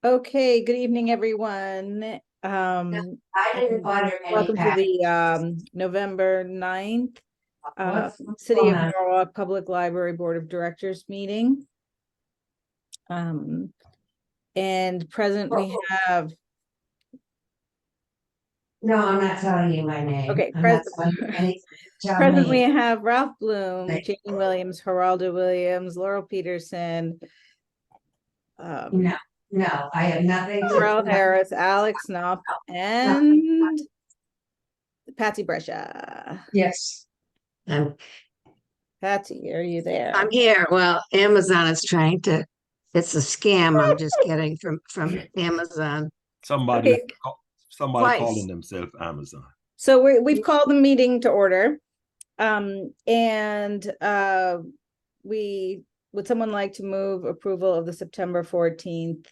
Okay, good evening, everyone. I didn't buy her any Welcome to package. the November 9th What's City going of on? Norwalk Public Library Board of Directors meeting. And present we have, No, I'm not telling you my name. okay, I'm not telling you anything. Tell present we me. have Ralph Bloom, Like, Jane Williams, Geraldo Williams, Laurel Peterson, no, no, I have nothing to. Terrell Harris, Alex Knopf, and Patsy Brescia. Yes. I'm, Patsy, are you I'm there? here. Well, Amazon is trying to, it's a scam I'm just getting from Amazon Somebody, Okay, somebody calling twice. themselves Amazon. so we've called the meeting to order. And we, would someone like to move approval of the September 14th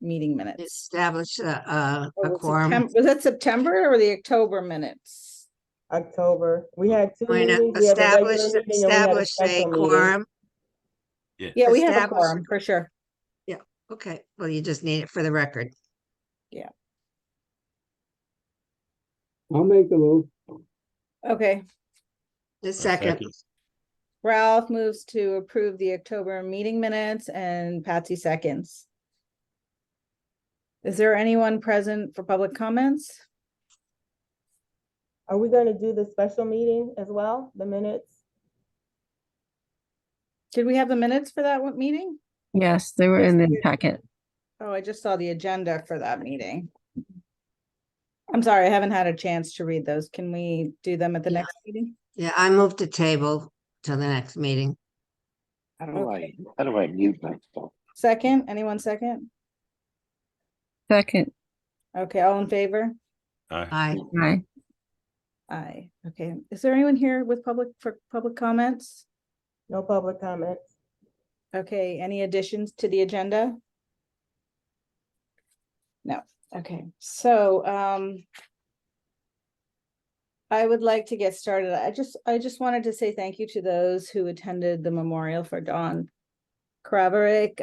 meeting minutes? Establish a Or quorum. Was that September or the October minutes? October. We had two Going to meetings. We have a regular meeting and we had a establish a special meeting. quorum. Yeah. Yeah, we have a Establish- quorum for sure. Yeah, okay. Well, you just need it for the record. Yeah. I'll make the move. Okay, The second. Ralph moves to approve the October meeting minutes and Patsy seconds. Is there anyone present for public comments? Are we going to do the special meeting as well, the minutes? Did we have the minutes for that meeting? Yes, they were in the packet. Oh, I just saw the agenda for that meeting. I'm sorry, I haven't had a chance to read those. Can we do them at the Yeah. next meeting? Yeah, I moved the table to the next meeting. How Okay. how do I mute myself? Second, anyone second? Second, Okay, all in favor? Aye. aye. Aye. Okay, is there anyone here with public comments? No public comments. Okay, any additions to the agenda? No, okay, so, I would like to get started. I just wanted to say thank you to those who attended the memorial for Dawn Kraverick.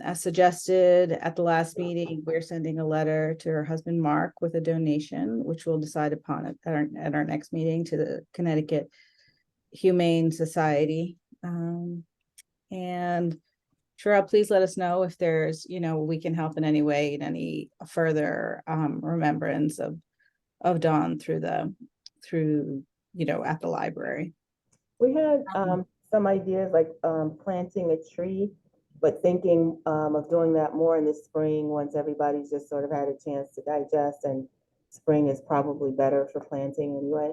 As suggested at the last meeting, we're sending a letter to her husband, Mark, with a donation, which we'll decide upon at our next meeting to the Connecticut Humane Society. And Sherelle, please let us know if there's, we can help in any way, in any further remembrance of Dawn through, at the library. We had some ideas like planting a tree, but thinking of doing that more in the spring once everybody's just sort of had a chance to digest, and spring is probably better for planting anyway.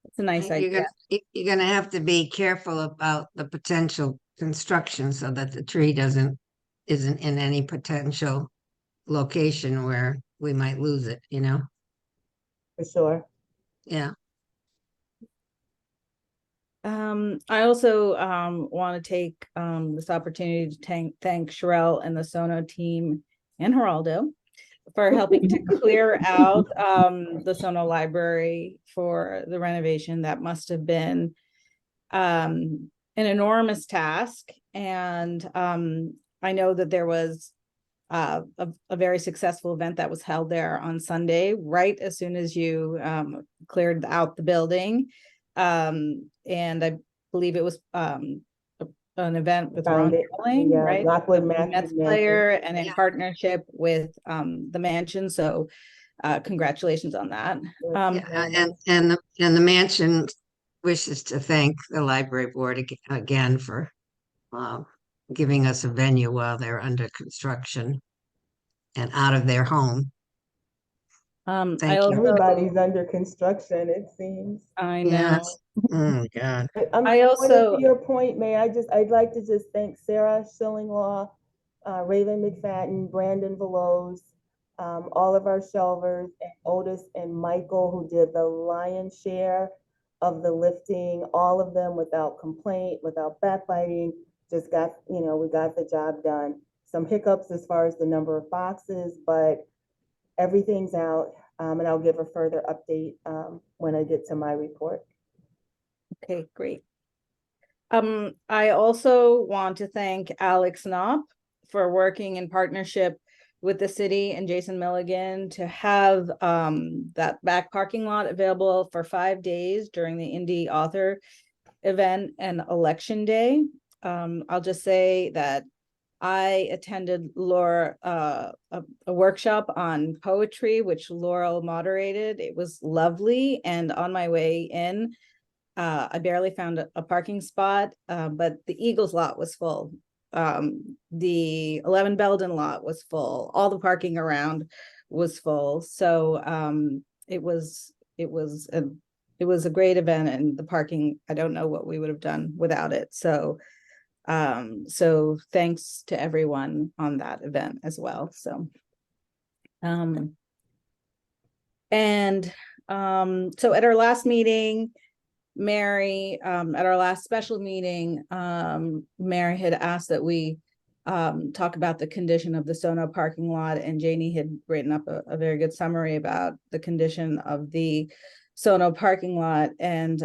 It's a nice You're idea. you're gonna have to be careful about the potential construction so that the tree isn't in any potential location where we might lose it, For sure. Yeah. I also want to take this opportunity to thank Sherelle and the Sono team and Geraldo for helping to clear out the Sono library for the renovation. That must have been an enormous task. And I know that there was a very successful event that was held there on Sunday, right as soon as you cleared out the building. And I believe it was an event with Ron Darling, right? Lockwood Mets player, and in partnership with the mansion. So congratulations on that. And the mansion wishes to thank the library board again for giving us a venue while they're under construction and out of their home. Thank you. Everybody's under construction, it seems. I know. Yes. Oh God. I also, to your point, I'd like to just thank Sarah Schillinglaw, Raven McFadden, Brandon Veloz, all of our shelvers, and Otis and Michael, who did the lion's share of the lifting, all of them without complaint, without backbiting, just got, we got the job done. Some hiccups as far as the number of boxes, but everything's out, and I'll give a further update when I get to my report. okay, great. I also want to thank Alex Knopf for working in partnership with the city and Jason Milligan to have that back parking lot available for 5 days during the indie author event and election day. I'll just say that I attended Laura a workshop on poetry, which Laurel moderated. It was lovely, and on my way in, I barely found a parking spot, but the Eagles lot was full. The 11 Belden lot was full. All the parking around was full. So it was a great event, and the parking, I don't know what we would have done without it. So thanks to everyone on that event as well. So so at our last meeting, Mary, at our last special meeting, Mary had asked that we talk about the condition of the Sono parking lot, and Janie had written up a very good summary about the condition of the Sono parking lot and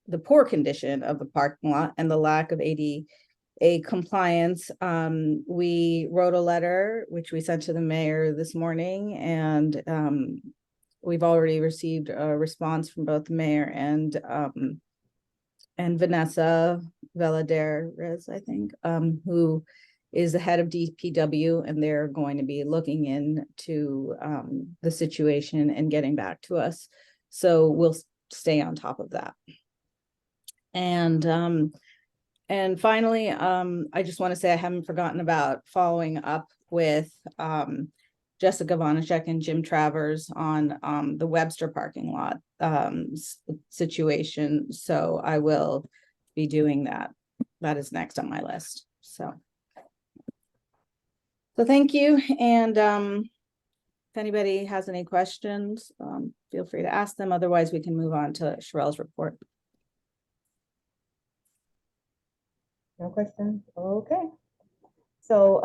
the poor condition of the parking lot and the lack of ADA compliance. We wrote a letter, which we sent to the mayor this morning, and we've already received a response from both the mayor and Vanessa Valadares, I think, who is the head of DPW, and they're going to be looking into the situation and getting back to us. So we'll stay on top of that. And finally, I just want to say I haven't forgotten about following up with Jessica Vonacek and Jim Travers on the Webster parking lot situation. So I will be doing that. That is next on my list. So thank you. And if anybody has any questions, feel free to ask them. Otherwise, we can move on to Sherelle's report. No questions? Okay. So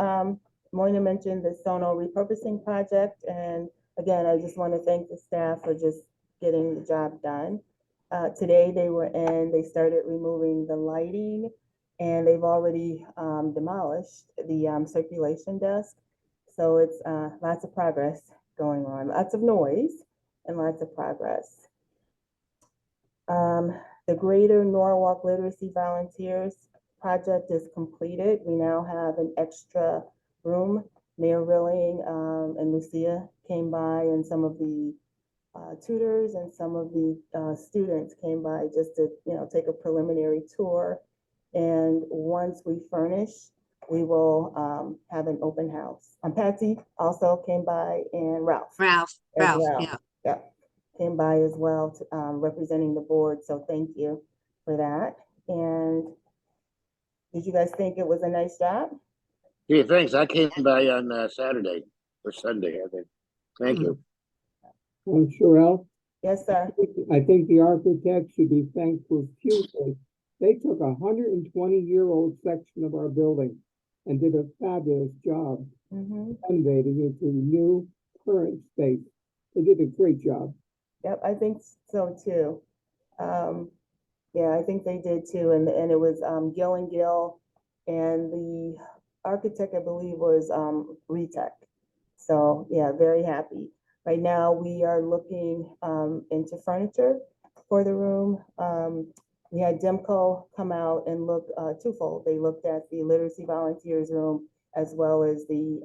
Moina mentioned the Sono repurposing project, and again, I just want to thank the staff for just getting the job done. Today they started removing the lighting, and they've already demolished the circulation desk. So it's lots of progress going on, lots of noise and lots of progress. The Greater Norwalk Literacy Volunteers project is completed. We now have an extra room. Mayor Rilling and Lucia came by, and some of the tutors and some of the students came by just to take a preliminary tour. And once we furnish, we will have an open house. Patsy also came by, and Ralph, yeah, came by as well, to, representing the board. So thank you for that. And did you guys think it was a nice job? Yeah, thanks. I came by on Saturday or Sunday, I think. Thank you. Sherelle, Yes, sir. I think the architect should be thanked profusely. They took a 120-year-old section of our building and did a fabulous job renovating it to new current space. They did a great job. Yep, I think so too. Yeah, I think they did too. And it was Gill and Gill, and the architect, I believe, was Retech. So yeah, very happy. Right now we are looking into furniture for the room. We had Demco come out and look twofold. They looked at the Literacy Volunteers room as well as the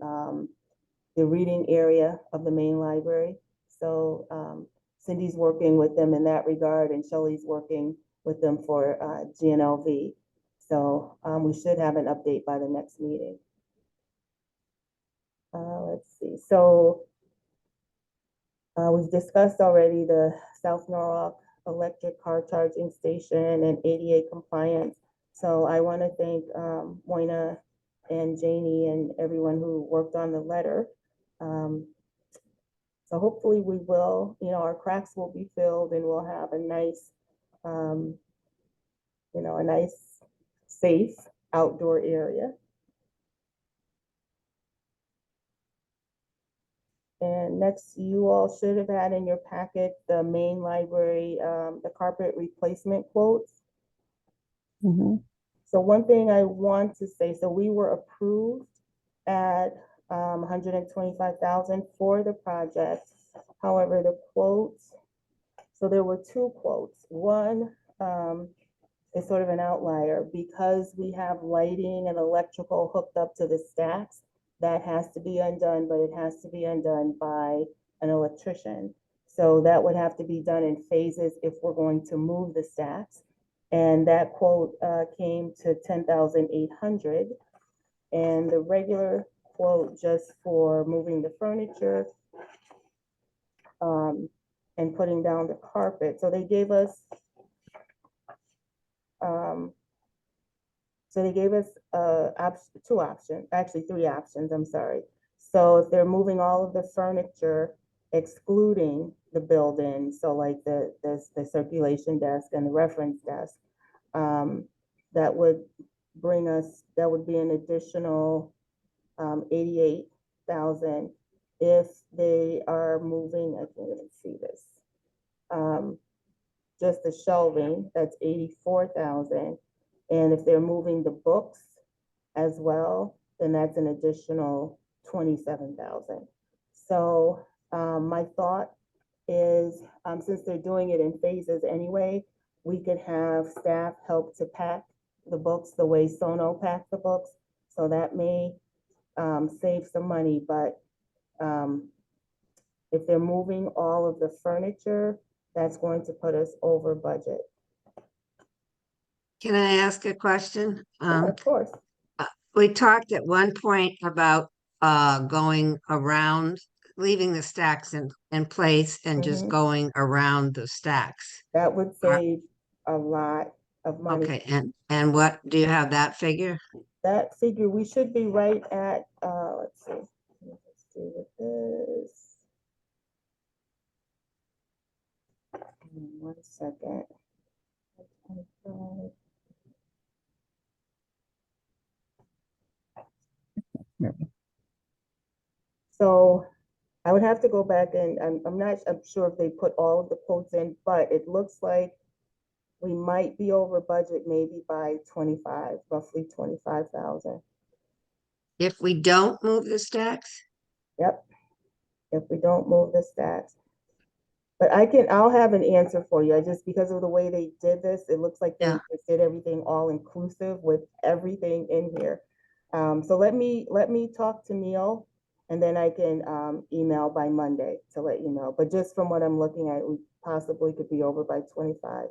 reading area of the main library. So Cindy's working with them in that regard, and Shelley's working with them for GNLV. So we should have an update by the next meeting. Let's see. So we've discussed already the South Norwalk electric car charging station and ADA compliance. So I want to thank Moina and Janie and everyone who worked on the letter. So hopefully we will, our cracks will be filled, and we'll have a nice, a nice, safe outdoor area. And next, you all should have had in your packet the main library, the carpet replacement quotes. So one thing I want to say, so we were approved at 125,000 for the project. However, the quotes, so there were two quotes. One is sort of an outlier because we have lighting and electrical hooked up to the stacks. That has to be undone, but it has to be undone by an electrician. So that would have to be done in phases if we're going to move the stacks. And that quote came to 10,800. And the regular quote just for moving the furniture and putting down the carpet. So they gave us two options, actually three options, I'm sorry. So if they're moving all of the furniture, excluding the building, so like the circulation desk and the reference desk, that would bring us, that would be an additional 88,000. If they are moving, I can't even see this, just the shelving, that's 84,000. And if they're moving the books as well, then that's an additional 27,000. So my thought is, since they're doing it in phases anyway, we could have staff help to pack the books the way Sono packed the books. So that may save some money, but if they're moving all of the furniture, that's going to put us over budget. Can I ask a question? Of course. We talked at one point about going around, leaving the stacks in place and just Mhm. going around the stacks. That would save a lot of money. Okay, and what, do you have that figure? That figure, we should be right at, let's see. Let's see what this. 1 second. 25. So I would have to go back and I'm sure if they put all of the quotes in, but it looks like we might be over budget maybe by 25, roughly 25,000. If we don't move the stacks? Yep. If we don't move the stacks. But I'll have an answer for you. I just, because of the way they did this, it looks like they Yeah. just did everything all inclusive with everything in here. So let me talk to Neil and then I can email by Monday to let you know. But just from what I'm looking at, we possibly could be over by 25.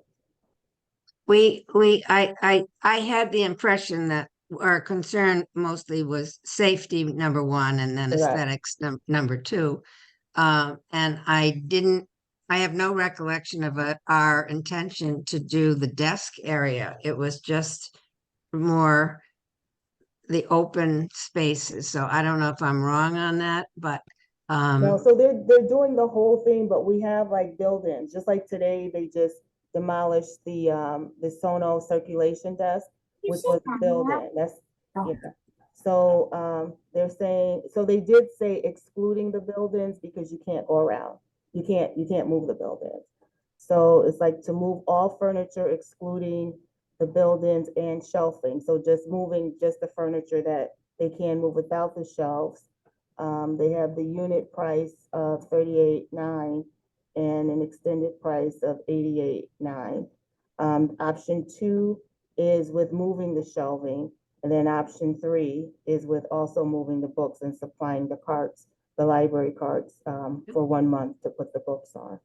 I had the impression that our concern mostly was safety, number one, and then Correct. aesthetics, number two. And I have no recollection of our intention to do the desk area. It was just more the open spaces. So I don't know if I'm wrong on that, but No, so they're doing the whole thing, but we have like buildings, just like today, they just demolished the Sono circulation desk, which was a building. That's, yeah. So they're saying, so they did say excluding the buildings because you can't go around. You can't move the buildings. So it's like to move all furniture excluding the buildings and shelving. So just moving just the furniture that they can move without the shelves. They have the unit price of $38,900 and an extended price of $88,900. Option 2 is with moving the shelving. And then option 3 is with also moving the books and supplying the carts, the library carts, for 1 month to put the books on.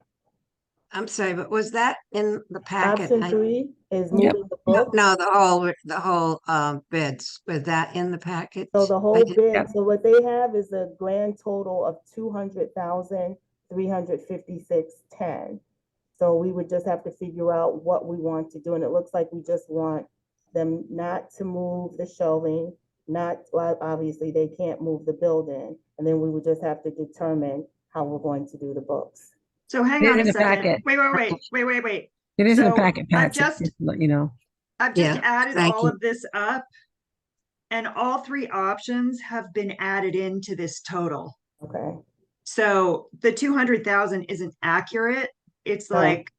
I'm sorry, but was that in the packet? Option 3 is moving the books. No, the whole bids, was that in the package? So the I whole didn't- bid, so what they have is a grand total of 200,356.10. So we would just have to figure out what we want to do. And it looks like we just want them not to move the shelving, well, obviously they can't move the building. And then we would just have to determine how we're going to do the books. So hang It on a is a second. packet. Wait. It is in the So packet, I've Pat, so just- just to let you know. I've just Yeah, added thank all you. of this up. And all 3 options have been added into this total. Okay. So the 200,000 isn't accurate. It's No. like,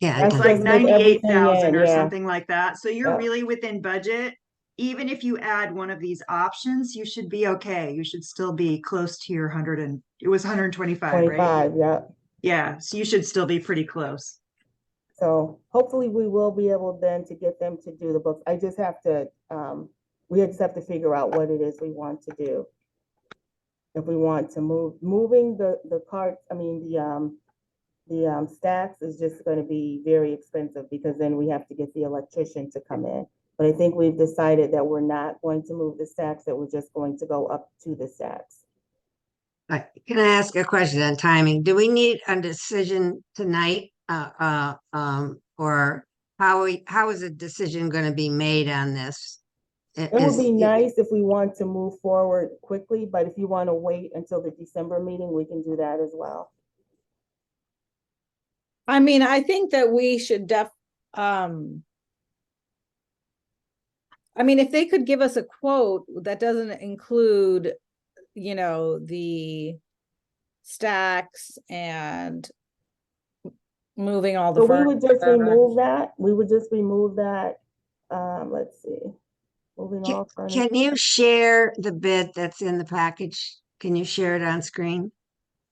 Yeah, I That's it's got it. like just with everything 98,000 in, or yeah. something like that. So you're Yeah. really within budget. even if you add one of these options, you should be okay. You should still be close to your it was 125, right? 25, yeah. Yeah, so you should still be pretty close. So hopefully we will be able then to get them to do the books. I just have to, we just have to figure out what it is we want to do. If we want to moving the carts, I mean, the stacks is just gonna be very expensive because then we have to get the electrician to come in. But I think we've decided that we're not going to move the stacks, that we're just going to go up to the stacks. Can I ask a question on timing? Do we need a decision tonight? Or how is a decision going to be made on this? It would be nice if we want to move forward quickly, but if you want to wait until the December meeting, we can do that as well. I mean, I think that we should I mean, if they could give us a quote that doesn't include, you know, the stacks and moving all the So we would just furniture. remove that. We would just remove that. Let's see. Moving all furniture. Can you share the bid that's in the package? Can you share it on screen?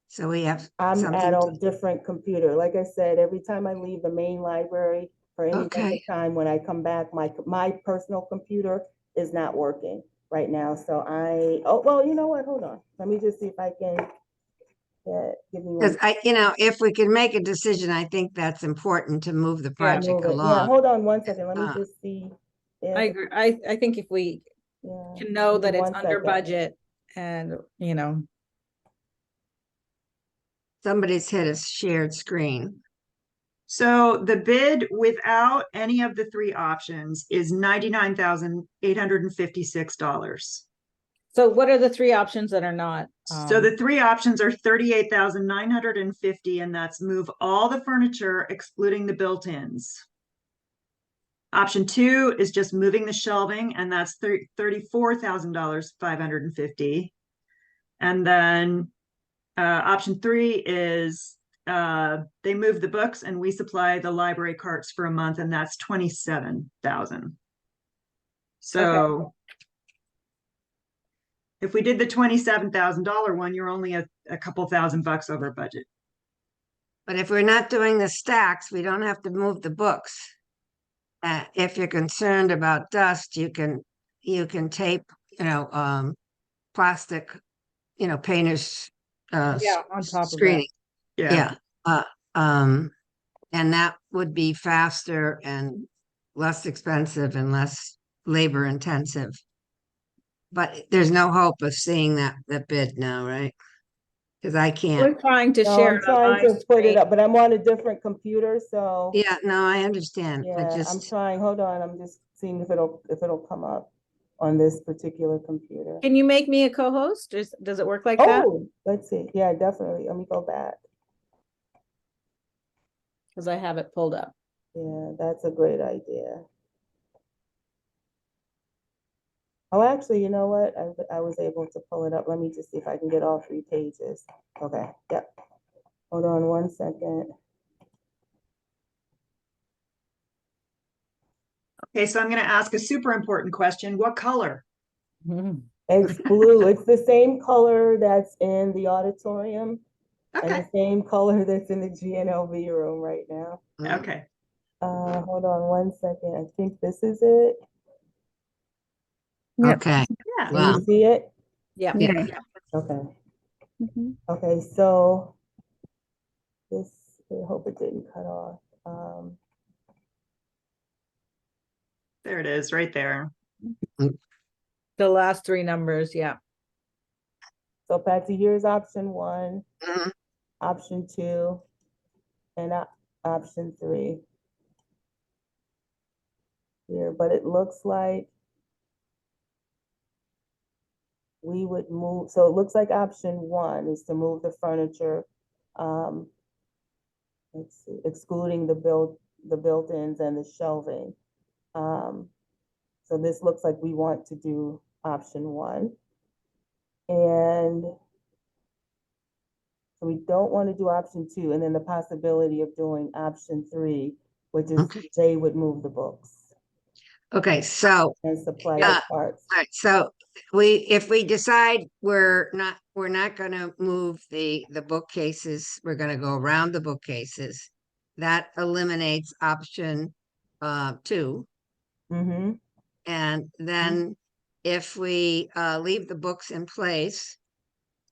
So we have I'm something at a to, different computer. Like I said, every time I leave the main library for any length of Okay. time, when I come back, my personal computer is not working right now. So oh, well, you know what? Hold on. Let me just see if I can give me because one. if we can make a decision, I think that's important to move the project Move it. Yeah, along. hold on one second. Let me Uh, just see. I agree. I think if we Yeah, can know give me that it's one under second. budget and, you know, Somebody's hit a shared screen. So the bid without any of the three options is $99,856. so what are the three options that are not? So the three options are 38,950, and that's move all the furniture excluding the built-ins. Option 2 is just moving the shelving, and that's $34,550. And then option 3 is they move the books and we supply the library carts for a month, and that's 27,000. So if we did the $27,000 one, you're only a couple $1,000 over budget. But if we're not doing the stacks, we don't have to move the books. If you're concerned about dust, you can tape, plastic, painters, Yeah, on top of that. screening. Yeah. And that would be faster and less expensive and less labor intensive. But there's no hope of seeing that bid now, right? Because I can't. We're trying to No, share I'm it on trying my to put it screen. up, but I'm on a different computer, so. Yeah, no, I understand. But Yeah, I'm trying, hold on, I'm just seeing if it'll come up on this particular computer. Can you make me a co-host? Does it work like that? Oh, let's see, yeah, definitely, let me go back. Because I have it pulled up. Yeah, that's a great idea. Oh, actually, you know what, I was able to pull it up, let me just see if I can get all 3 pages. Okay, yep, hold on one second. Okay, so I'm going to ask a super important question. What color? It's blue, it's the same color that's in the auditorium. And okay. the same color that's in the GNLV room right now. Okay. Hold on one second. I think this is it. Yep. Okay. Yeah. Can Wow. you see it? Yeah. Yeah. Okay. Mhm. Okay, so this, I hope it didn't cut off. There it is, right there. The last three numbers, yeah. So Patsy, here's option 1, Mhm. option 2, and option 3. Here, but it looks like we would move, so it looks like option 1 is to move the furniture, let's see, excluding the built-ins and the shelving. So this looks like we want to do option 1. And so we don't want to do option 2, and then the possibility of doing option 3, which is Okay. they would move the books. Okay, so, and supply Yeah. the parts. all right, so if we decide we're not gonna move the bookcases, we're gonna go around the bookcases. That eliminates option 2. Mm-hmm, And then if we leave the books in place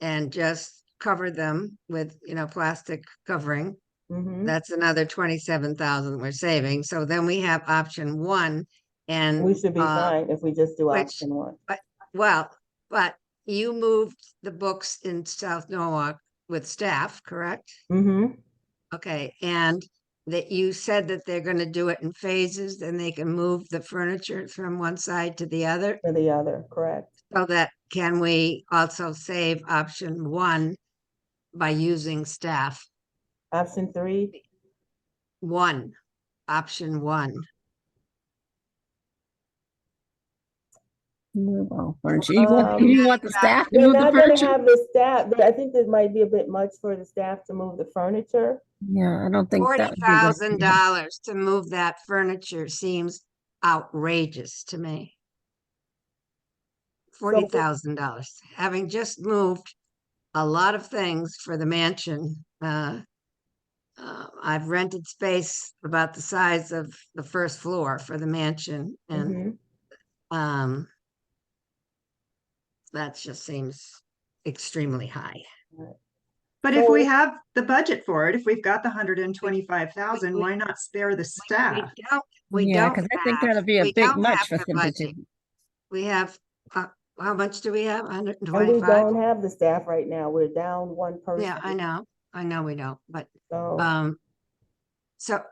and just cover them with, plastic covering, mm-hmm. that's another 27,000 we're saving. So then we have option 1 and We should be fine if we just do which- option 1. well, but you moved the books in South Norwalk with staff, correct? Mm-hmm, Okay, and that you said that they're gonna do it in phases, then they can move the furniture from one side to the other. to the other, correct. So that, can we also save option 1 by using staff? Option 3, Option 1. Well, furniture. You want the staff to they're move the not gonna furniture? have the staff, I think this might be a bit much for the staff to move the furniture. Yeah, I don't think that would be good. $40,000 to move that furniture seems outrageous to me. $40,000, having just moved a lot of things for the mansion. I've rented space about the size of the first floor for the mansion, and Mhm. that just seems extremely high. But if we So- have the budget for it, if we've got the 125,000, why not spare the staff? We Yeah, don't because I think have- that'll be a we big don't much have for the them to budget. do. We have, how much do we have? And we 125? don't have the staff right now. We're down one person. Yeah, I know we don't, but, So, so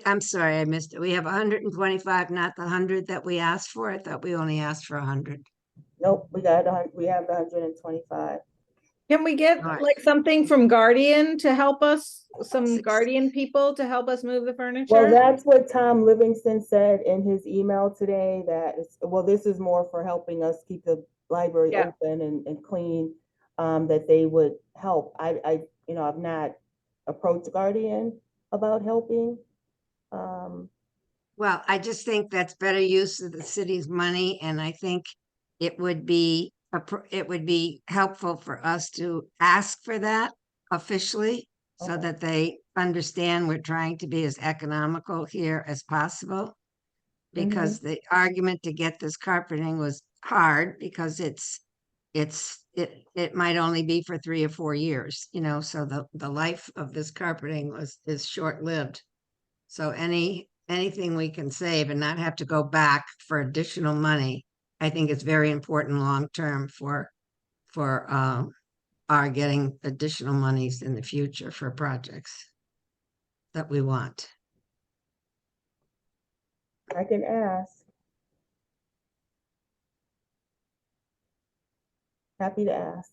I'm sorry, I missed it. We have 125, not the 100 that we asked for. I thought we only asked for 100. nope, we have the 125. Can we get Alright. like something from Guardian to help us, some Six. Guardian people to help us move the Well, furniture? that's what Tom Livingston said in his email today, this is more for helping us keep the library Yeah. open and clean, that they would help. I've not approached Guardian about helping. Well, I just think that's better use of the city's money, and I think it would be helpful for us to ask for that officially, so Okay. that they understand we're trying to be as economical here as possible. Because the argument to get this carpeting was hard, because it might only be for 3 or 4 years, so the life of this carpeting is short-lived. So anything we can save and not have to go back for additional money, I think is very important long-term for our getting additional monies in the future for projects that we want. I can ask. Happy to ask.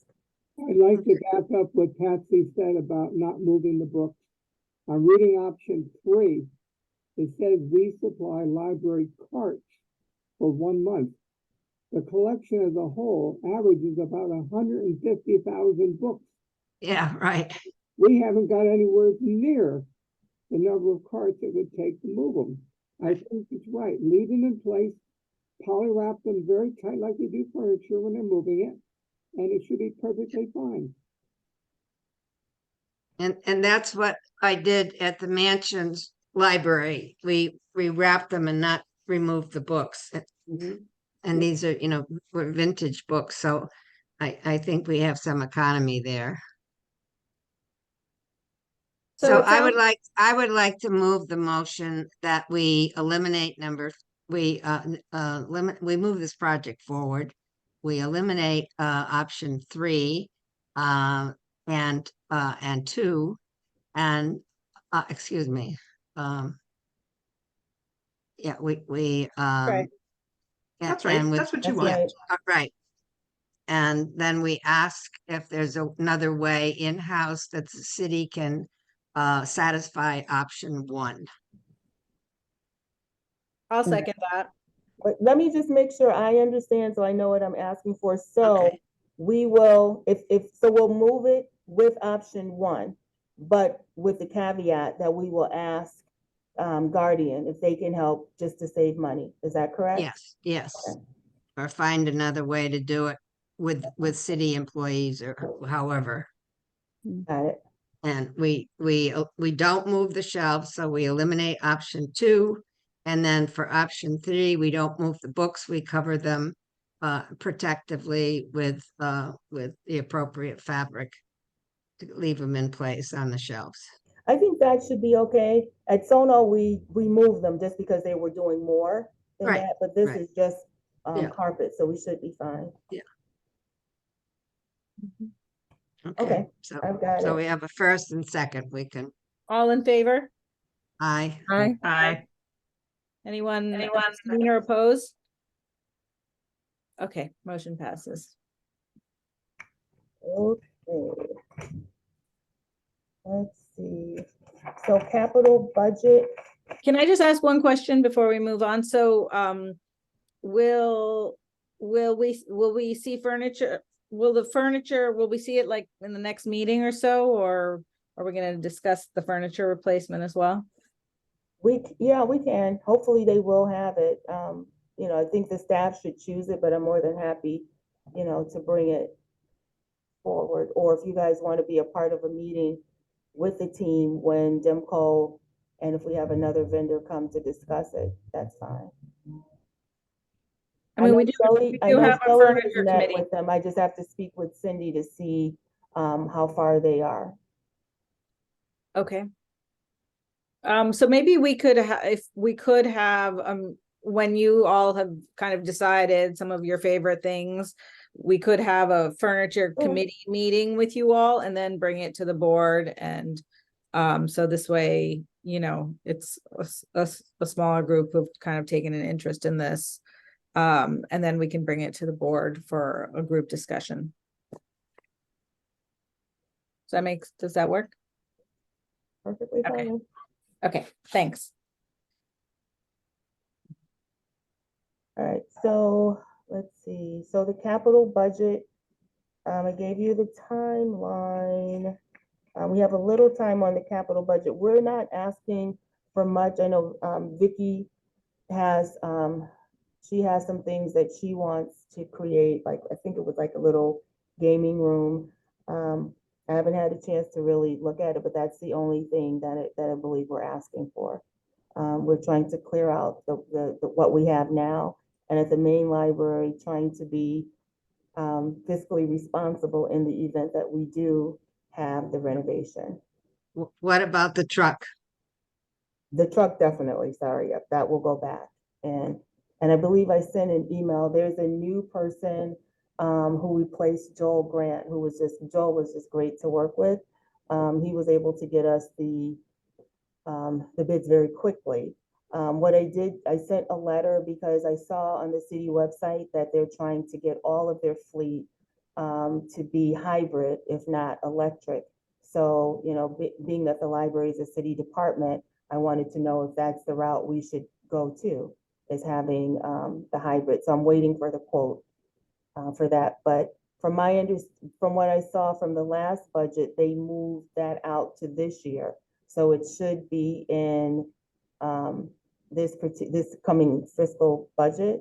I'd like to back up what Patsy said about not moving the books. I'm reading option 3. It says we supply library carts for 1 month. The collection as a whole averages about 150,000 books. Yeah, right. We haven't got anywhere near the number of carts it would take to move them. I think it's right. Leave them in place, poly wrap them very tight like they do furniture when they're moving it, and it should be perfectly fine. And that's what I did at the mansion's library. We wrapped them and not removed the books. And these are, were vintage books, so I think we have some economy there. So it I would sounds- like to move the motion that we eliminate we move this project forward. We eliminate option 3 and 2, and excuse me. Yeah, we Right. That's right. and with- That's what you That's want. right. right. And then we ask if there's another way in-house that the city can satisfy option 1. I'll second that. But let me just make sure I understand so I know what I'm asking for. So Okay. we will, so we'll move it with option 1, but with the caveat that we will ask Guardian, if they can help just to save money. Is that correct? Yes, yes. Okay. Or find another way to do it with city employees or however. Got it. And we don't move the shelves, so we eliminate option 2. And then for option 3, we don't move the books, we cover them protectively with the appropriate fabric to leave them in place on the shelves. I think that should be okay. At Sono, we moved them just because they were doing more than Right, that, but this right. is just Yeah. carpet, so we should be fine. Okay, So, I've got so it. we have a first and second, we can, All in favor? aye. Aye. Anyone abstain or oppose? Okay, motion passes. Okay. Let's see. So capital budget, Can I just ask one question before we move on? So, will we see furniture? Will we see it like in the next meeting or so, or are we gonna discuss the furniture replacement as well? yeah, we can. Hopefully they will have it. I think the staff should choose it, but I'm more than happy, to bring it forward. Or if you guys want to be a part of a meeting with the team when Demco and if we have another vendor come to discuss it, that's fine. I mean, know we do I know have a Shelley has furniture met committee. with them. I just have to speak with Cindy to see how far they are. Okay. So maybe we could if we could have, when you all have kind of decided some of your favorite things, we could have a furniture committee meeting with you all and then bring it to the board. And, so this way, it's a smaller group who've kind of taken an interest in this. And then we can bring it to the board for a group discussion. Does that work? Perfectly Okay. fine. Okay, thanks. All right, so let's see. So the capital budget, I gave you the timeline. We have a little time on the capital budget. We're not asking for much. I know Vicky has, she has some things that she wants to create, like I think it was like a little gaming room. I haven't had a chance to really look at it, but that's the only thing that I believe we're asking for. We're trying to clear out the what we have now, and at the main library, trying to be fiscally responsible in the event that we do have the renovation. What about the truck? The truck definitely, sorry, yep, that will go back. And I believe I sent an email. There's a new person who replaced Joel Grant, Joel was just great to work with. He was able to get us the bids very quickly. What I did, I sent a letter because I saw on the city website that they're trying to get all of their fleet to be hybrid, if not electric. So, being that the library is a city department, I wanted to know if that's the route we should go to, is having the hybrid. So I'm waiting for the quote for that. But from what I saw from the last budget, they moved that out to this year. So it should be in this coming fiscal budget.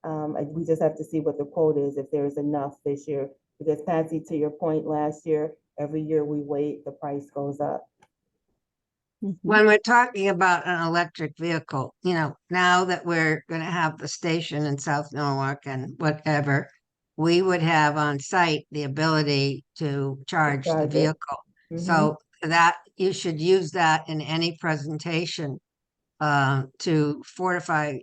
We just have to see what the quote is, if there's enough this year. Because Patsy, to your point, last year, every year we wait, the price goes up. When we're talking about an electric vehicle, now that we're going to have the station in South Norwalk and whatever, we would have on site the ability to charge the Charge it. vehicle. So that you should use that in any presentation to fortify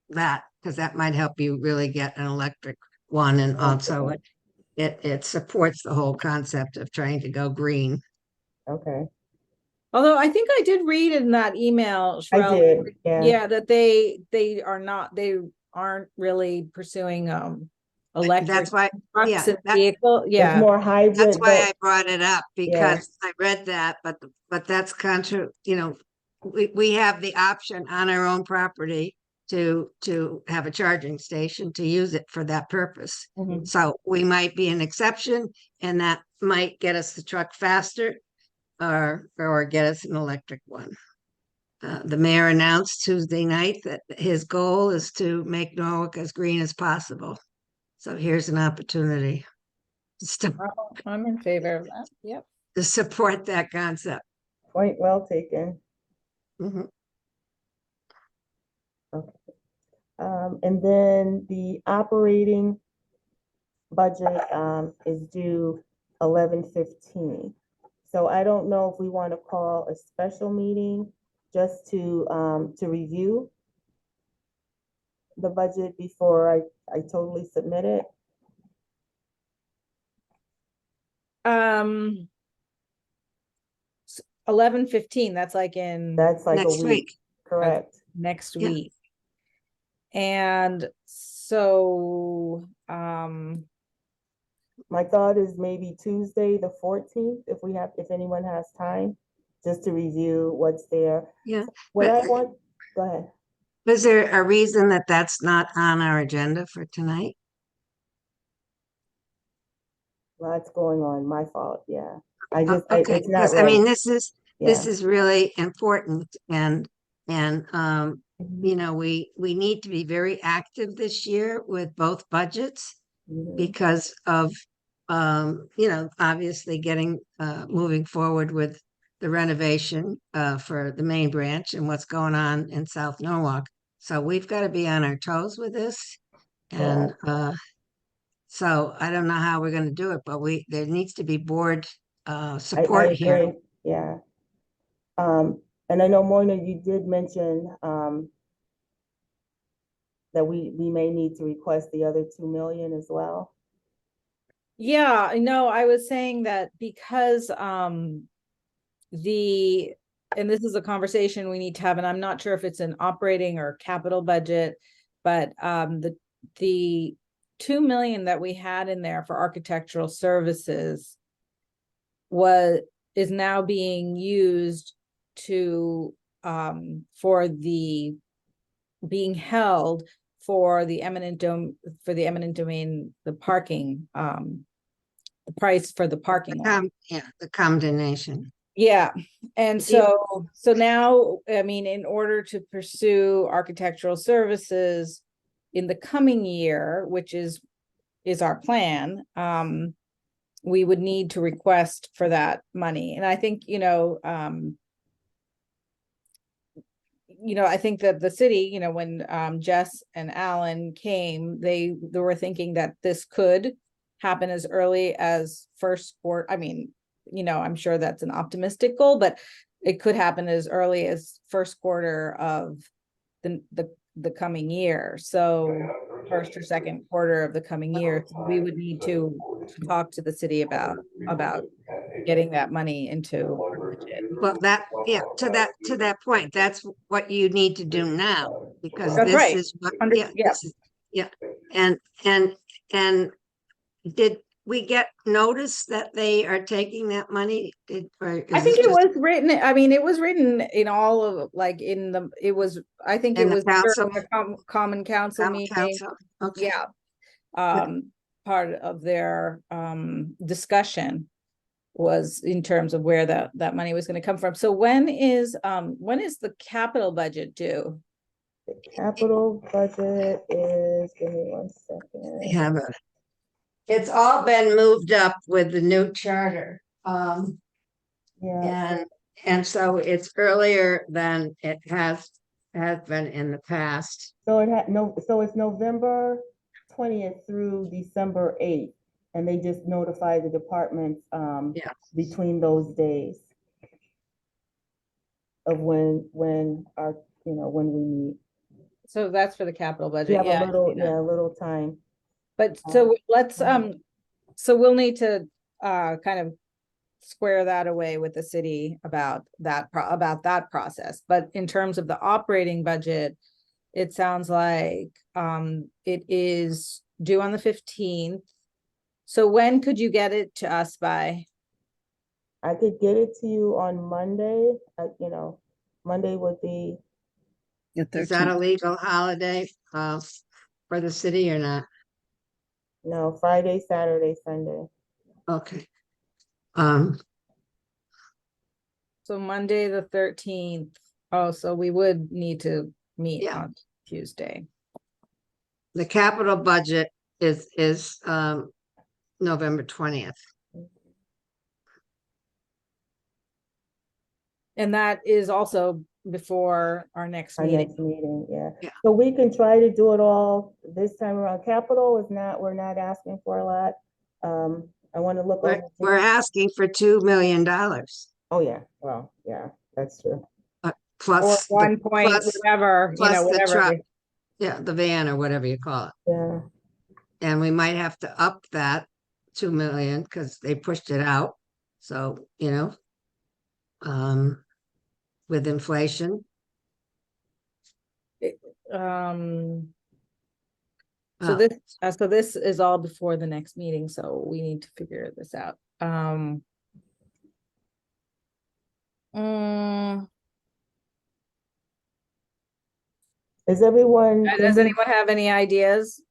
that, because that might help you really get an electric one. And also it supports the whole concept of trying to go green. Okay. Although I think I did read in that email, I Sherelle, did, yeah. yeah, that they aren't really pursuing electric That's why, trucks yeah, and that- vehicle, It's yeah. more hybrid. that's why I but brought it up, because I read that, but that's contra, we have the option on our own property to have a charging station to use it for that purpose. Mhm. So we might be an exception, and that might get us the truck faster or get us an electric one. the mayor announced Tuesday night that his goal is to make Norwalk as green as possible. So here's an opportunity I'm in favor of that. Yep. to support that concept. Point well taken. Mhm. And then the operating budget is due 11/15. So I don't know if we want to call a special meeting just to review the budget before I totally submit it. 11:15, that's like in That's like a Next week, week. correct? next Yeah. week. And so, My thought is maybe Tuesday, the 14th, if anyone has time, just to review what's there. Yeah. What But I want, go ahead. is there a reason that that's not on our agenda for tonight? Lots going on, my fault, yeah. I Oh, just, okay, it's not because I mean, right. this is Yeah. really important and Mhm, you know, we need to be very active this year with both budgets mhm. because of you know, obviously getting moving forward with the renovation for the main branch and what's going on in South Norwalk. So we've got to be on our toes with this. And so I don't know how we're going to do it, but there needs to be board I support here. agree, yeah. And I know, Moina, you did mention that we may need to request the other 2 million as well. yeah, no, I was saying that because and this is a conversation we need to have, and I'm not sure if it's an operating or capital budget, but the 2 million that we had in there for architectural services is now being used to for the being held for the eminent domain, the parking, the price for the parking lot. The condemnation. Yeah, and so now, I mean, in order to pursue architectural services in the coming year, which is our plan, we would need to request for that money. And I think, I think that the city, when Jess and Alan came, they were thinking that this could happen as early as first quarter. I mean, I'm sure that's an optimistic goal, but it could happen as early as first quarter of the coming year. So first or second quarter of the coming year, we would need to talk to the city about getting that money into our budget. Well, to that point, that's what you need to do now, because That's this right. is what, Yeah. this is, and did we get notice that they are taking that money? I think it was written, I mean, it was written in all of, like, I think In it the was council? during the common council Common meeting. Council? Okay. Yeah. Part of their discussion was in terms of where that money was going to come from. So when is the capital budget due? The capital budget is, give me 1 second. Yeah, but it's all been moved up with the new charter. Yeah, And so it's earlier than it has been in the past. so it's November 20th through December 8th, and they just notify the departments Yeah. between those days of when we meet. So that's for the capital We budget. have Yeah. a little time. But so let's so we'll need to kind of square that away with the city about that process. But in terms of the operating budget, it sounds like it is due on the 15th. So when could you get it to us by? I could get it to you on Monday. Monday would be, Is that a legal holiday for the city or not? no, Friday, Saturday, Sunday. Okay. So Monday the 13th, Oh, so we would need to meet Yeah. on Tuesday. The capital budget is November 20th. And that is also before our next Our meeting. next meeting, yeah. Yeah. So we can try to do it all this time around. Capital is not, we're not asking for a lot. I want to look We're, over. we're asking for $2 million Oh, yeah, well, yeah, that's true. Or plus the, 1 point, plus, whatever, you plus know, the whatever. truck. Yeah, the van or whatever you call it. Yeah, And we might have to up that 2 million because they pushed it out. So, with inflation. So uh, this is all before the next meeting, so we need to figure this out. Mm, is everyone? does anyone have any ideas?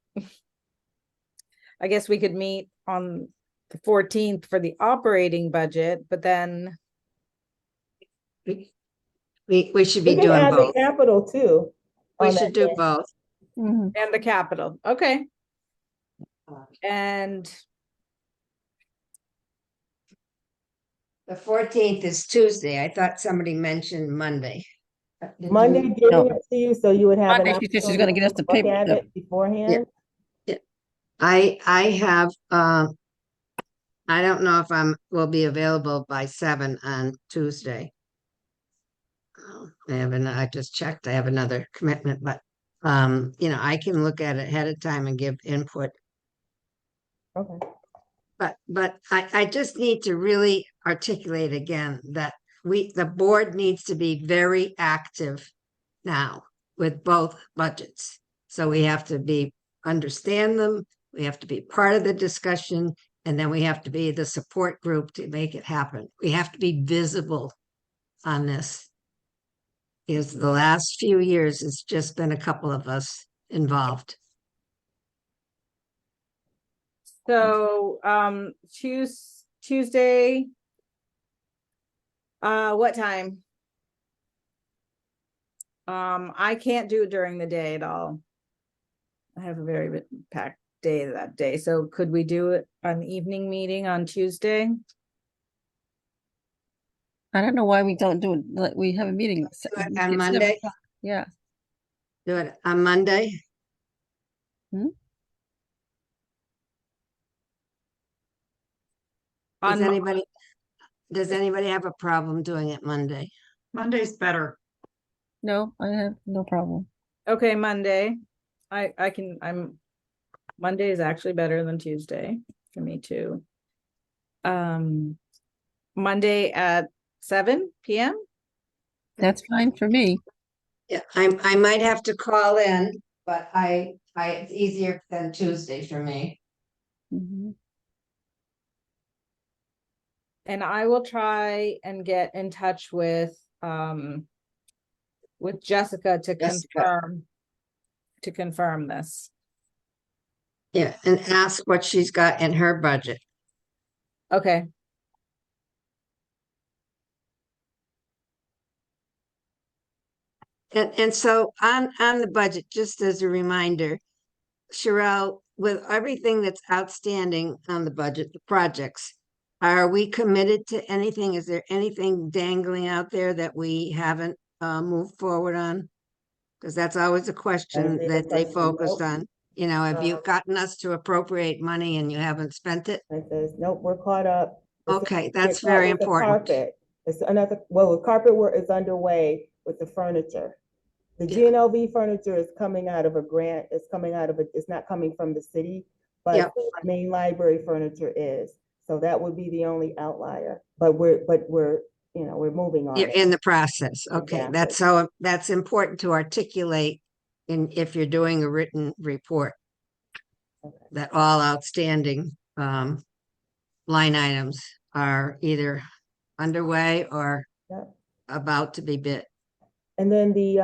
I guess we could meet on the 14th for the operating budget, but then, we should We be can doing add the both. capital too. We on should that do day. both. Mhm. and the capital, okay. And The 14th is Tuesday. I thought somebody mentioned Monday. Did Monday you? getting No. it to you, so you would have an Monday, she said she's gonna opportunity get us the to look paper- at the- it beforehand. I have, I don't know if will be available by 7 on Tuesday. I just checked, I have another commitment, but, I can look at it ahead of time and give input. Okay, But I just need to really articulate again that the board needs to be very active now with both budgets. So we have to understand them, we have to be part of the discussion, and then we have to be the support group to make it happen. We have to be visible on this. Because the last few years, it's just been a couple of us involved. so, Tuesday, what time? I can't do it during the day at all. I have a very packed day that day, so could we do it an evening meeting on Tuesday? I don't know why we don't do it, like, we have a meeting. Do it it's on 7 Monday? o'clock. Yeah, Do it on Monday? Does On Mo- anybody have a problem doing it Monday? Monday's better. no, I have no problem. Okay, Monday. Monday is actually better than Tuesday for me too. Monday at 7 p.m. That's fine for me. Yeah, I might have to call in, but it's easier than Tuesday for me. Mhm. And I will try and get in touch with Jessica to Jessica. confirm this. Yeah, and ask what she's got in her budget. Okay, And so on the budget, just as a reminder, Sherelle, with everything that's outstanding on the budget, the projects, are we committed to anything? Is there anything dangling out there that we haven't moved forward on? Because that's always a question be the that they question, focused nope. on. Have you Uh, gotten us to appropriate money and you haven't spent it? I says, nope, we're caught up. It's- Okay, get that's caught very with the important. Carpet. It's another, well, the carpet work is underway with the furniture. The Yeah. GNLV furniture is coming out of a grant, it's not coming from the city, but Yep. the main library furniture is. So that would be the only outlier, but we're moving on You're it. in the process. Okay, Exactly. that's important to articulate if you're doing a written report, Okay. that all outstanding line items are either underway or Yep. about to be bid. And then the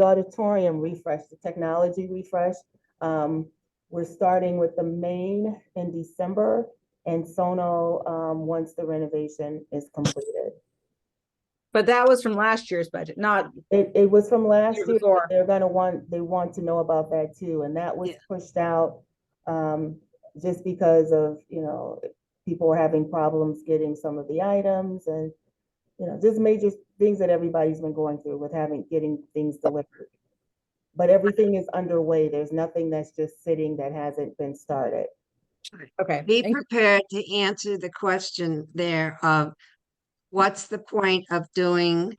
auditorium refresh, the technology refresh. We're starting with the main in December and Sono, once the renovation is completed. But that was from last year's budget, not, It was from last Year year, before. but they want to know about that too, and that was Yeah. pushed out, just because of, people were having problems getting some of the items and, just major things that everybody's been going through with getting things delivered. But everything is underway. There's nothing that's just sitting that hasn't been started. okay. Be Thank- prepared to answer the question there of what's the point of doing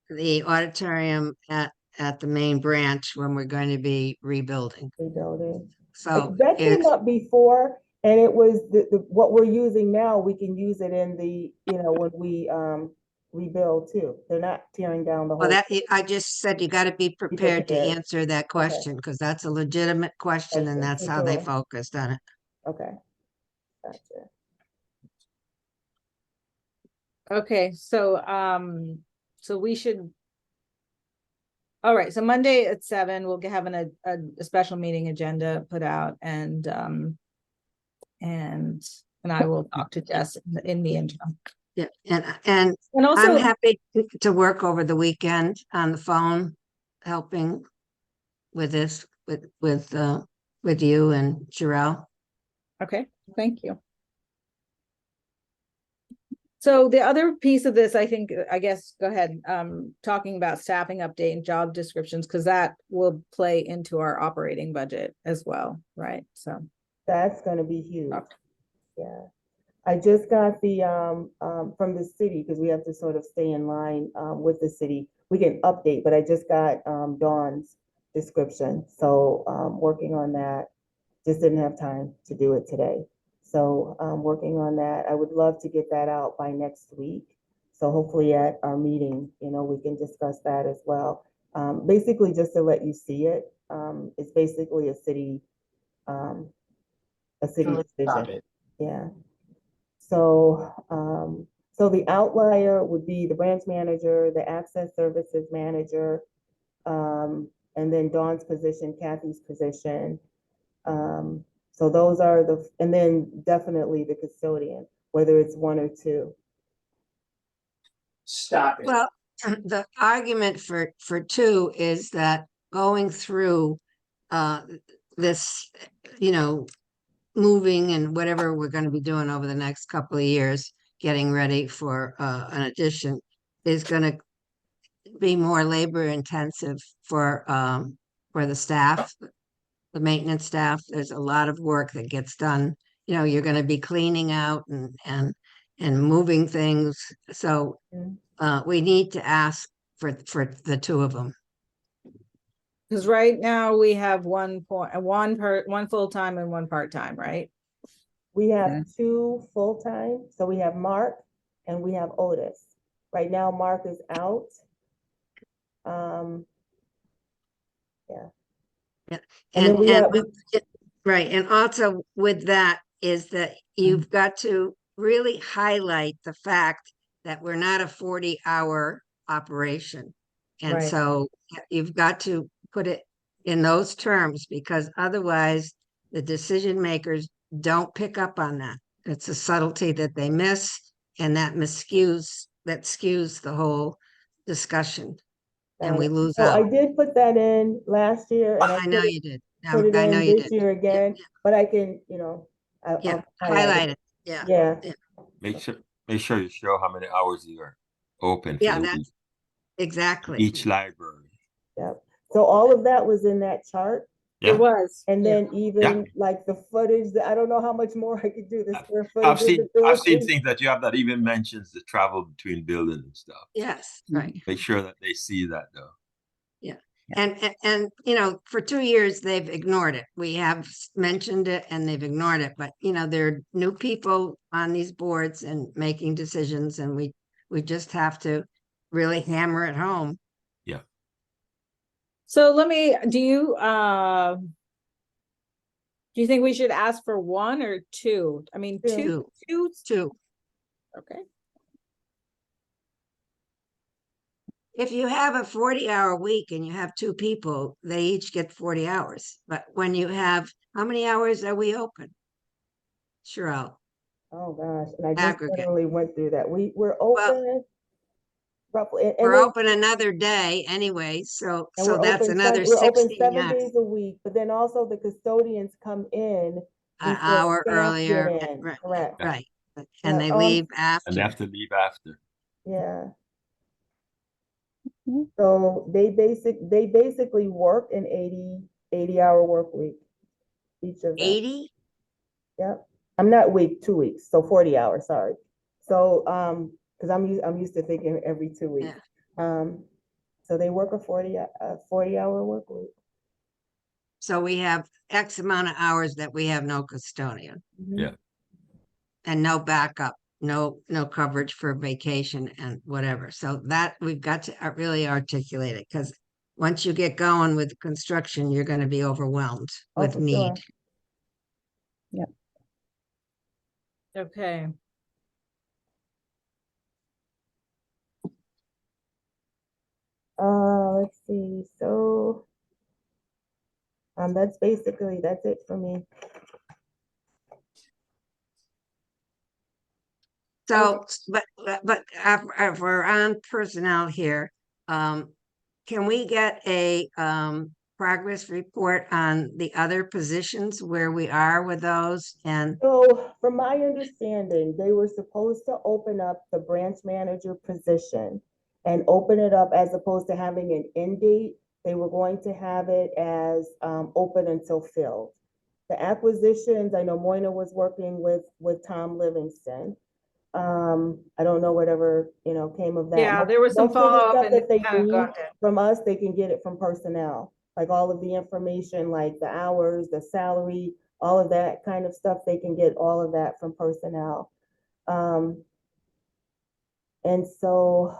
the auditorium at the main branch when we're going to be rebuilding? Rebuilding. So That came if, up before, and it was what we're using now, we can use it in the, when we, rebuild too. They're not tearing down the well, whole. I just said you got to be prepared to prepared. answer that question because that's a legitimate question and Okay, that's for how they sure. focused on it. Okay. Gotcha. Okay, so we should. All right, so Monday at 7, we'll have a special meeting agenda put out and I will talk to Jess in the interim. Yeah, and And I'm also, happy to work over the weekend on the phone, helping with this, with you and Sherelle. okay, thank you. So the other piece of this, I guess, go ahead, talking about staffing update and job descriptions, because that will play into our operating budget as well, right? So, That's gonna be huge. Okay. Yeah. I just got the, from the city, because we have to sort of stay in line, with the city. We can update, but I just got, Dawn's description. So, working on that. Just didn't have time to do it today. So, working on that. I would love to get that out by next week. So hopefully at our meeting, we can discuss that as well. Basically just to let you see it. It's basically a city decision. Yeah. So, so the outlier would be the branch manager, the access services manager, and then Dawn's position, Kathy's position. So those are and then definitely the custodian, whether it's one or two. Stop it. Well, the argument for two is that going through this, moving and whatever we're going to be doing over the next couple of years, getting ready for an addition is going to be more labor intensive for the staff, the maintenance staff. There's a lot of work that gets done. You're going to be cleaning out and moving things. So we need to ask for the two of them. because right now we have one full-time and one part-time, right? We have Okay. 2 full-time. So we have Mark and we have Otis. Right now, Mark is out. Yeah. And then we have- Right, and also with that is that you've got to really highlight the fact that we're not a 40-hour operation. And Right. so you've got to put it in those terms because otherwise the decision makers don't pick up on that. It's a subtlety that they miss and that skews the whole discussion and we lose So I out. did put that in last year and I know you did. put it I know in you this did. year again, but I can, Yeah, I'll highlight it. Yeah. Yeah. Make sure you show how many hours you are open Yeah, for that's exactly. each library. Yep. So all of that was in that chart. Yeah, It was. And yeah. then even like the footage, I don't know how much more I could do, the square footage. I've of the seen building. things that you have that even mentions the travel between buildings and stuff. Yes, right. Make sure that they see that though. And for 2 years they've ignored it. We have mentioned it and they've ignored it, but there are new people on these boards and making decisions and we just have to really hammer it home. So do you think we should ask for 1 or 2? I mean, Two. Two. Okay. If you have a 40-hour week and you have 2 people, they each get 40 hours. But when you have, how many hours are we open? Sherelle, Oh, gosh. And I just Aggregate. literally went through that. We're open. roughly. And We're then- open another day anyway, so, and so we're that's open another we're open 60, 7 yeah, days a week, but then also the custodians come in an before hour staff earlier. get in. Right, Correct. right. Yeah, And they leave And after. they have to leave after. Yeah. Mhm. So they basically work an 80-hour work week, each of them. 80? Yep. I'm not 2 weeks, so 40 hours, sorry. So, because I'm used to thinking every 2 weeks. So they work a 40-hour work week. So we have X amount of hours that we have no custodian Yeah. and no backup, no coverage for vacation and whatever. So that we've got to really articulate it, because once you get going with construction, you're going to be overwhelmed Oh, with for need. sure. Okay. Let's see, so that's it for me. So, but if we're on personnel here, can we get a progress report on the other positions where we are with those? And So from my understanding, they were supposed to open up the branch manager position and open it up as opposed to having an end date. They were going to have it as open until filled. The acquisitions, I know Moina was working with Tom Livingston. I don't know whatever, came of that. Yeah, there was some Most of the follow-up stuff and that they kind of need gone dead. from us, they can get it from personnel. Like all of the information, like the hours, the salary, all of that kind of stuff, they can get all of that from personnel. And so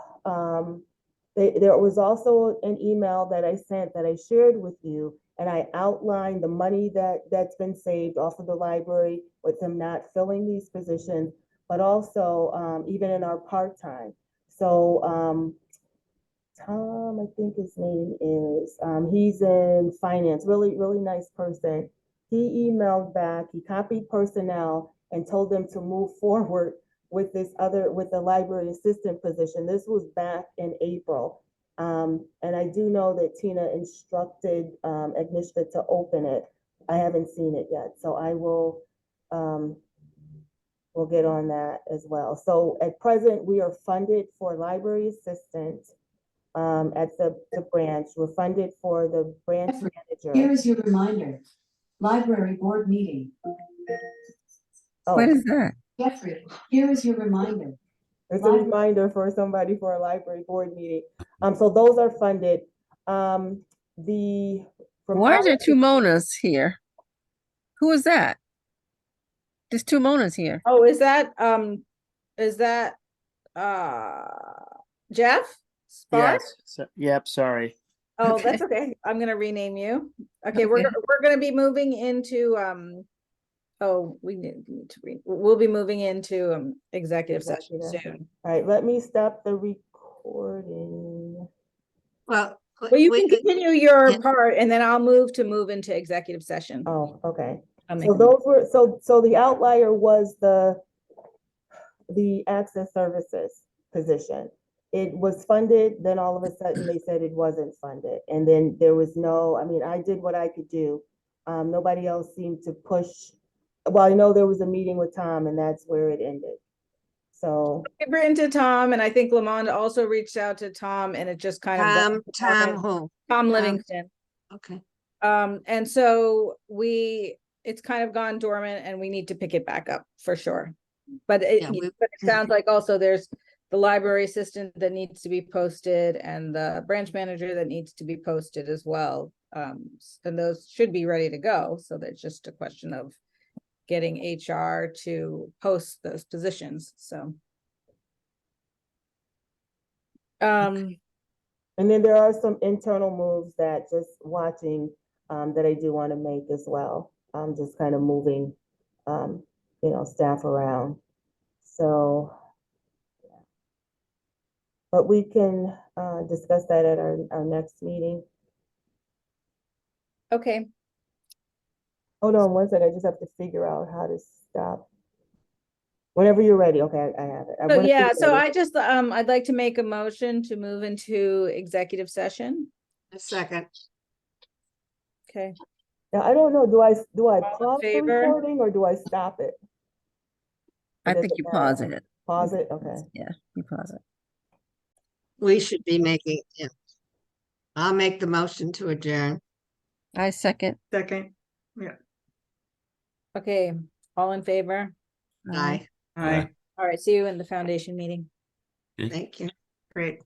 there was also an email that I sent that I shared with you, and I outlined the money that's been saved off of the library with them not filling these positions, but also even in our part-time. So Tom, I think his name is, he's in finance, really, really nice person. He emailed back, he copied personnel and told them to move forward with with the library assistant position. This was back in April. And I do know that Tina instructed Agnieszka to open it. I haven't seen it yet, so I will, we'll get on that as well. So at present, we are funded for library assistant at the branch. We're funded for the branch Here manager. is your reminder. Library board meeting. What Oh, is that? Jeffrey, here is your reminder. it's a reminder for somebody for a library board meeting. So those are funded. From Why are there two Monas here? Who is that? There's two Monas here. Oh, is that Jeff Spark? Yes. Yep. Sorry. Oh, Okay. that's okay. I'm gonna rename you. Okay, we're Okay. we're gonna be moving into oh, we need to we'll be moving into executive session Executive. soon. All right, let me stop the recording. well, Well, you can continue your yeah. part and then I'll move into executive session. Oh, okay. I'll make So a- those were, so the outlier was the access services position. It was funded, then all of a sudden they said it wasn't funded. And then there was I did what I could do. Nobody else seemed to push. Well, I know there was a meeting with Tom and that's where it ended. So, I've written to Tom and I think Lamont also reached out to Tom and it just kind of. Tom who? Tom Livingston. Okay. And so it's kind of gone dormant and we need to pick it back up for sure. But it sounds like also there's the library assistant that needs to be posted and the branch manager that needs to be posted as well. And those should be ready to go. So that's just a question of getting HR to post those positions. So. and then there are some internal moves that just watching that I do want to make as well. Just kind of moving, staff around. So, yeah. But we can discuss that at our next meeting. Okay. Hold on one second. I just have to figure out how to stop Whenever you're ready, okay, I have it. So Whenever yeah, you're so ready. I just, I'd like to make a motion to move into executive session. A second. Okay, Now, I don't know, do I in pause the favor? recording or do I stop it? I Does think it you matter? pause it. Pause it, okay. Yeah, you pause it. We should be making, yeah. I'll make the motion to adjourn. I second. Second. Yeah. Okay, all in favor? Aye. Aye. All right, see you in the foundation meeting. Thank you. Great.